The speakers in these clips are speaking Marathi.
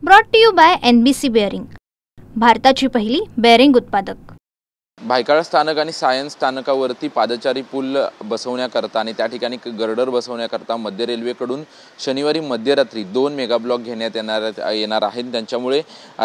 Brought to you by NBC bearing, भारताची पहिली बेअरिंग उत्पादक। भायखळा स्थानक आणि सायन्स स्थानकावरती पादचारी पूल बसवण्याकरता आणि त्या ठिकाणी गर्डर बसवण्याकरता मध्य रेल्वेकडून शनिवारी मध्यरात्री 2 मेगा ब्लॉक घेण्यात येणार आहेत। त्यांच्यामुळे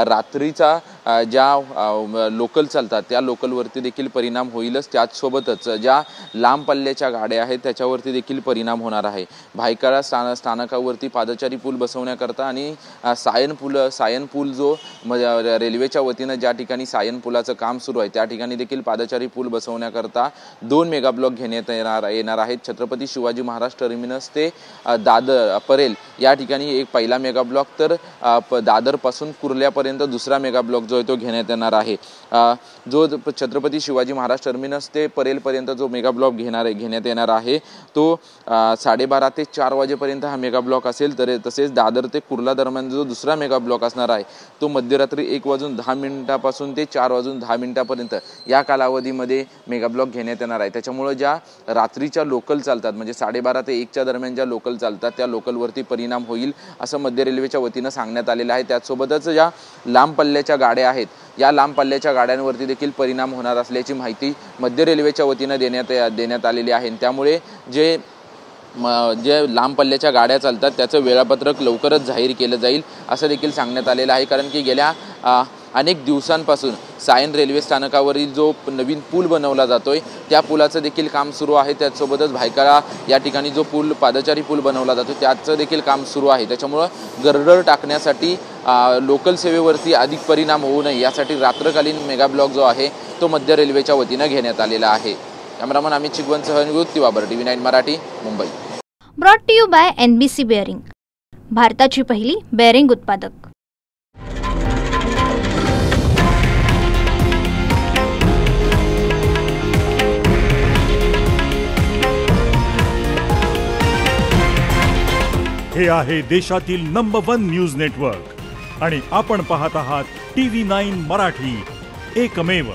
रात्रीचा ज्या लोकल चालतात त्या लोकलवरती देखील परिणाम होईलच, त्याचसोबतच ज्या लांब पल्ल्याच्या गाड्या आहेत त्याच्यावरती देखील परिणाम होणार आहे। भायखळा स्थानकावरती पादचारी पूल बसवण्याकरता आणि सायन पूल जो रेल्वेच्या वतीनं ज्या ठिकाणी सायन पुलाचं काम सुरू आहे त्या ठिकाणी देखील पादचारी पूल बसवण्याकरता 2 मेगा ब्लॉक घेण्यात येणार आहेत। छत्रपती शिवाजी महाराज टर्मिनस ते दादर परेल या ठिकाणी एक पहिला मेगा ब्लॉक, तर दादर पासून कुर्ल्यापर्यंत दुसरा मेगा ब्लॉक जो आहे तो घेण्यात येणार आहे। जो छत्रपती शिवाजी महाराज टर्मिनस ते परेल पर्यंत जो मेगा ब्लॉक घेण्यात येणार आहे तो 12:30 ते 4 वाजेपर्यंत हा मेगा ब्लॉक असेल। तर तसेच दादर ते कुर्ला दरम्यान जो दुसरा मेगा ब्लॉक असणार आहे तो मध्यरात्री 1:10 पासून ते 4:10 पर्यंत या कालावधीमध्ये मेगा ब्लॉक घेण्यात येणार आहे। त्याच्यामुळे ज्या रात्रीच्या लोकल चालतात म्हणजे 12:30 ते 1 दरम्यान ज्या लोकल चालतात त्या लोकलवरती परिणाम होईल असं मध्य रेल्वेच्या वतीनं सांगण्यात आलेलं आहे। त्याचसोबतच ज्या लांब पल्ल्याच्या गाड्या आहेत या लांब पल्ल्याच्या गाड्यांवरती देखील परिणाम होणार असल्याची माहिती मध्य रेल्वेच्या वतीनं देण्यात आलेली आहे। त्यामुळे जे लांब पल्ल्याच्या गाड्या चालतात त्याचं वेळापत्रक लवकरच जाहीर केलं जाईल असं देखील सांगण्यात आलेलं आहे। कारण की गेल्या अनेक दिवसांपासून सायन रेल्वे स्थानकावरील जो नवीन पूल बनवला जातोय त्या पुलाचं देखील काम सुरू आहे। त्याचसोबतच भायखळा या ठिकाणी जो पूल पादचारी पूल बनवला जातो त्याचं देखील काम सुरू आहे। त्याच्यामुळं गर्डर टाकण्यासाठी लोकल सेवेवरती अधिक परिणाम होऊ नये यासाठी रात्रकालीन मेगा ब्लॉक जो आहे तो मध्य रेल्वेच्या वतीनं घेण्यात आलेला आहे। कॅमेरामन अमित चिगवनसह Nivrutti Babar, TV9 Marathi, Mumbai. Brought to you by NBC bearing, भारताची पहिली बेअरिंग उत्पादक। हे आहे देशातील नंबर 1 न्यूज नेटवर्क आणि आपण पाहत आहात TV9 मराठी, एकमेव।